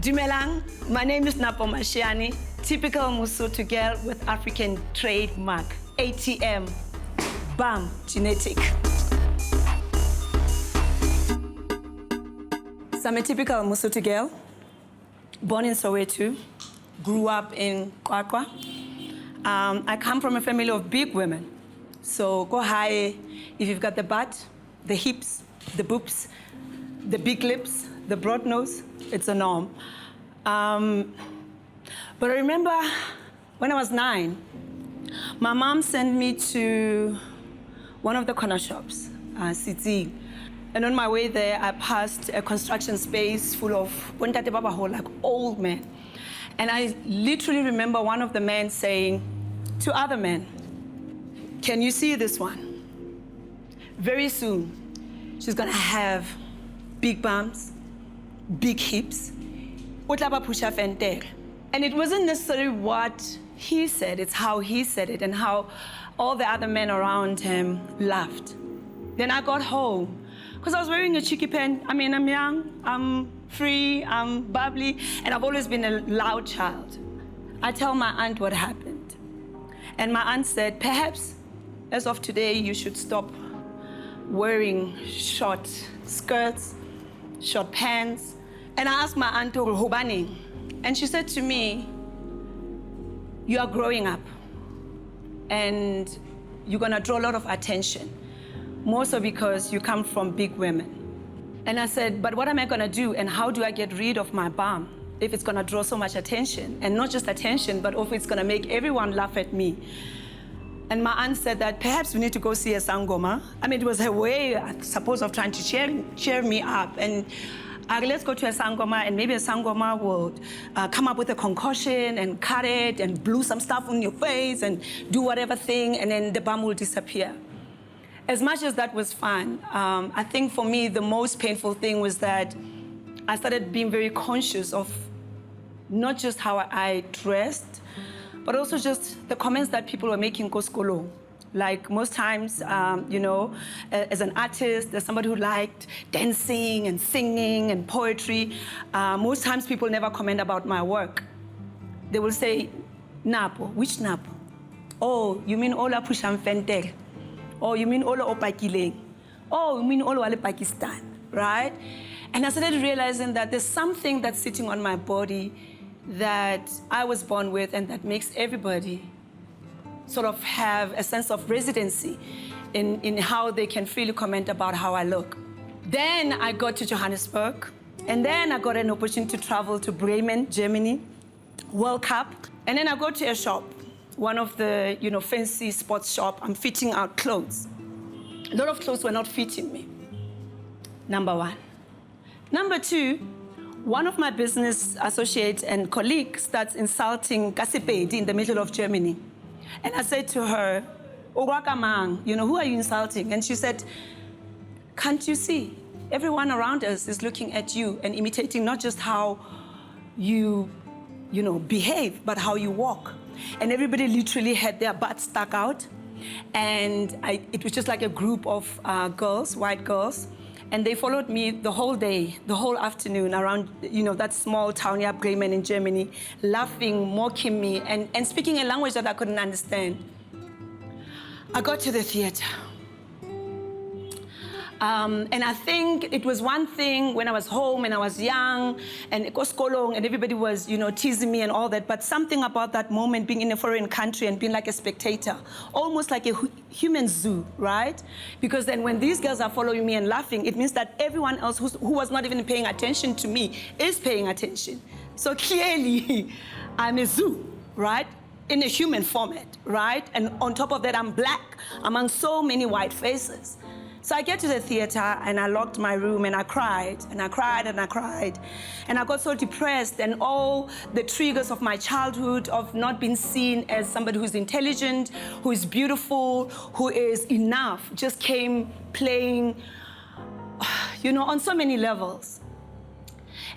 Dumelang, my name is Napo Masheane, typical Mosotho girl with African trademark, ATM, BAM, genetic. So I'm a typical Mosotho girl, born in Soweto, grew up in Kwakwa. I come from a family of big women. So go high if you've got the butt, the hips, the boobs, the big lips, the broad nose, it's a norm. But I remember when I was 9, my mom sent me to one of the corner shops, physique. And on my way there, I passed a construction space full of like old men. And I literally remember one of the men saying to other men, "Can you see this one? Very soon, she's gonna have big bums, big hips, and it wasn't necessarily what he said, it's how he said it and how all the other men around him laughed. Then I got home, because I was wearing a cheeky pen. I mean, I'm young, I'm free, I'm bubbly, and I've always been a loud child. I tell my aunt what happened. And my aunt said, perhaps as of today, you should stop wearing short skirts, short pants. And I asked my aunt, Hobani, and she said to me, you are growing up and you're gonna draw a lot of attention, more so because you come from big women. And I said, but what am I gonna do and how do I get rid of my bum if it's gonna draw so much attention? And not just attention, but if it's gonna make everyone laugh at me. And my aunt said that perhaps we need to go see a sangoma. I mean, it was her way, I suppose, of trying to cheer me up. And let's go to a sangoma, and maybe a sangoma will come up with a concoction and cut it and glue some stuff on your face and do whatever thing, and then the bum will disappear. As much as that was fun, I think for me the most painful thing was that I started being very conscious of not just how I dressed, but also just the comments that people were making koskolo. Like most times, you know, as an artist, as somebody who liked dancing and singing and poetry, most times people never comment about my work. They will say, Napo, which Napo? Oh, you mean Ola Pusham Fentel? Oh, you mean Ola Opakileng? Oh, you mean Ola Wale Pakistan, right? And I started realizing that there's something that's sitting on my body that I was born with and that makes everybody sort of have a sense of residency in how they can freely comment about how I look. Then I got to Johannesburg, and then I got an opportunity to travel to Bremen, Germany, World Cup. And then I go to a shop, one of the, you know, fancy sports shop. I'm fitting out clothes. A lot of clothes were not fitting me, number one. Number two, one of my business associates and colleagues starts insulting Kasipedi in the middle of Germany. And I said to her, Owakamang, you know, who are you insulting? And she said, can't you see? Everyone around us is looking at you and imitating not just how you know, behave, but how you walk. And everybody literally had their butts stuck out. And it was just like a group of girls, white girls. And they followed me the whole day, the whole afternoon around, you know, that small town, yeah, Bremen in Germany, laughing, mocking me, and speaking a language that I couldn't understand. I got to the theater. And I think it was one thing when I was home and I was young and koskolong and everybody was, you know, teasing me and all that, but something about that moment being in a foreign country and being like a spectator, almost like a human zoo, right? Because then when these girls are following me and laughing, it means that everyone else who was not even paying attention to me is paying attention. So clearly, I'm a zoo, right? In a human format, right? And on top of that, I'm black among so many white faces. So I get to the theater and I locked my room and I cried and I cried and I cried. And I got so depressed, and all the triggers of my childhood of not being seen as somebody who's intelligent, who is beautiful, who is enough, just came playing, you know, on so many levels.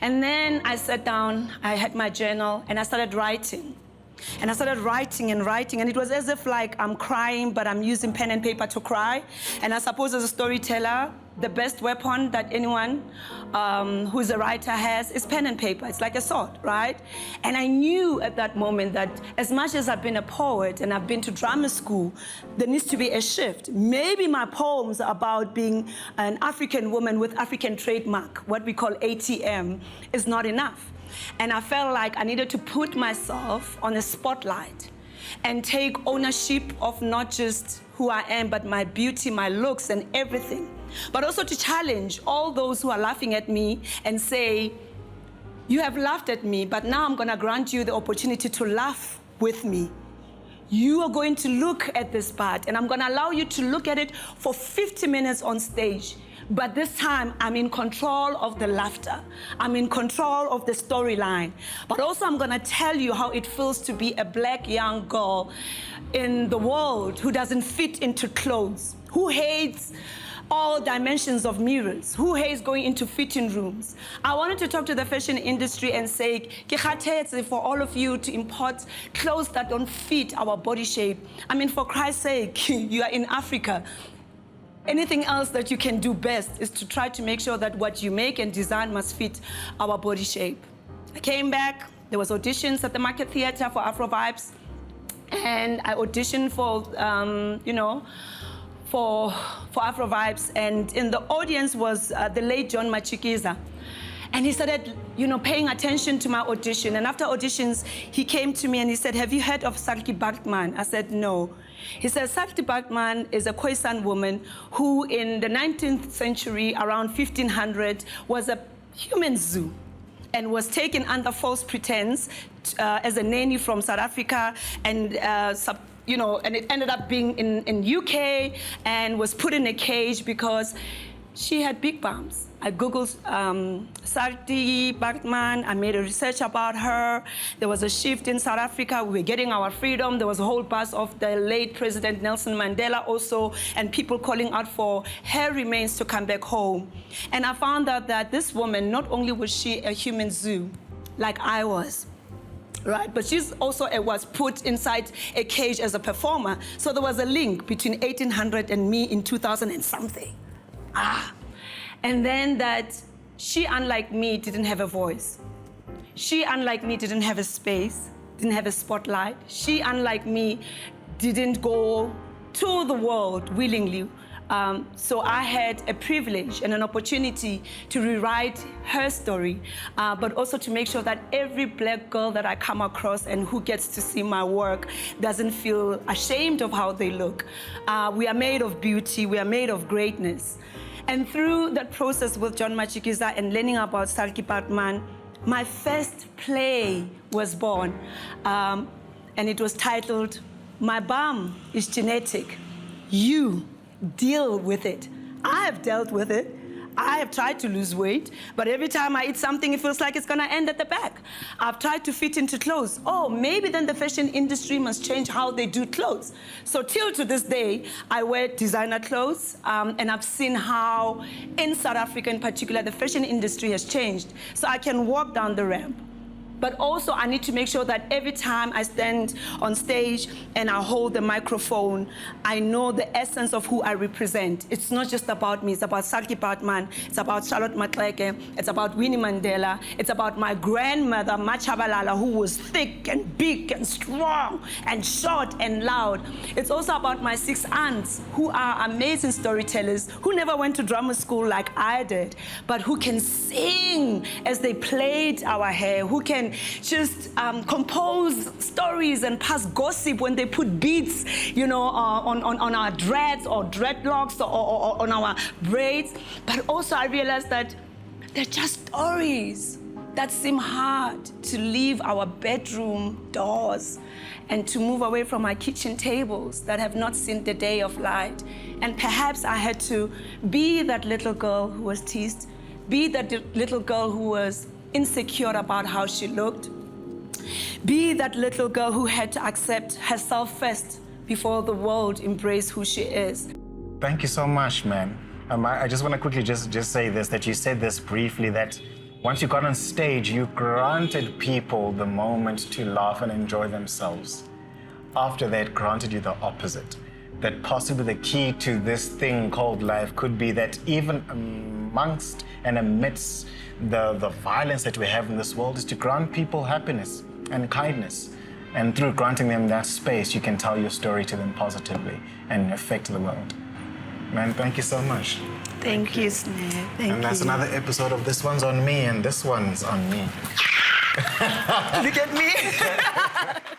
And then I sat down, I had my journal and I started writing. And I started writing and writing, and it was as if like I'm crying, but I'm using pen and paper to cry. And I suppose as a storyteller, the best weapon that anyone who's a writer has is pen and paper. It's like a sword, right? And I knew at that moment that as much as I've been a poet and I've been to drama school, there needs to be a shift. Maybe my poems about being an African woman with African trademark, what we call ATM, is not enough. And I felt like I needed to put myself on a spotlight and take ownership of not just who I am, but my beauty, my looks, and everything. But also to challenge all those who are laughing at me and say, you have laughed at me, but now I'm gonna grant you the opportunity to laugh with me. You are going to look at this part, and I'm gonna allow you to look at it for 50 minutes on stage. But this time, I'm in control of the laughter. I'm in control of the storyline. But also, I'm gonna tell you how it feels to be a black young girl in the world who doesn't fit into clothes, who hates all dimensions of mirrors, who hates going into fitting rooms. I wanted to talk to the fashion industry and say, ke kgathetse for all of you to import clothes that don't fit our body shape. I mean, for Christ's sake, you are in Africa. Anything else that you can do best is to try to make sure that what you make and design must fit our body shape. I came back, there was auditions at the Market Theatre for Afro Vibes, and I auditioned for, for Afro Vibes, and in the audience was the late John Machikiza. And he started, paying attention to my audition. And after auditions, he came to me and he said, have you heard of Sarki Bartman? I said, no. He said, Sarki Bartman is a Khoisan woman who in the 19th century, around 1500, was a human zoo and was taken under false pretense as a nanny from South Africa, and and it ended up being in UK and was put in a cage because she had big bumps. I Googled Sarki Bartman. I made a research about her. There was a shift in South Africa. We were getting our freedom. There was a whole buzz of the late President Nelson Mandela also, and people calling out for her remains to come back home. And I found out that this woman, not only was she a human zoo, like I was, right? But she's also was put inside a cage as a performer. So there was a link between 1800 and me in 2000 and something. And then that she, unlike me, didn't have a voice. She, unlike me, didn't have a space, didn't have a spotlight. She, unlike me, didn't go to the world willingly. So I had a privilege and an opportunity to rewrite her story, but also to make sure that every black girl that I come across and who gets to see my work doesn't feel ashamed of how they look. We are made of beauty, we are made of greatness. And through that process with John Machikiza and learning about Sarki Bartman, my first play was born, and it was titled, My Bum is Genetic. You deal with it. I have dealt with it. I have tried to lose weight, but every time I eat something, it feels like it's gonna end at the back. I've tried to fit into clothes. Oh, maybe then the fashion industry must change how they do clothes. So till to this day, I wear designer clothes, and I've seen how, in South Africa in particular, the fashion industry has changed. So I can walk down the ramp. But also, I need to make sure that every time I stand on stage and I hold the microphone, I know the essence of who I represent. It's not just about me. It's about Sarki Bartman. It's about Charlotte Maxeke. It's about Winnie Mandela. It's about my grandmother, Machabalala, who was thick and big and strong and short and loud. It's also about my 6 aunts, who are amazing storytellers, who never went to drama school like I did, but who can sing as they played our hair, who can just compose stories and pass gossip when they put beads, on our dreads or dreadlocks or on our braids. But also I realized that they're just stories that seem hard to leave our bedroom doors and to move away from our kitchen tables that have not seen the day of light. And perhaps I had to be that little girl who was teased, be that little girl who was insecure about how she looked, be that little girl who had to accept herself first before the world embraced who she is. Thank you so much, man. I just want to quickly just say this, that you said this briefly, that once you got on stage, you granted people the moment to laugh and enjoy themselves. After that, granted you the opposite. that possibly the key to this thing called life could be that even amongst and amidst the violence that we have in this world is to grant people happiness and kindness. And through granting them that space, you can tell your story to them positively and affect the world. Man, thank you so much. Thank you, Snare. Thank you. And that's another episode of This One's on Me and This One's on Me. Look at me.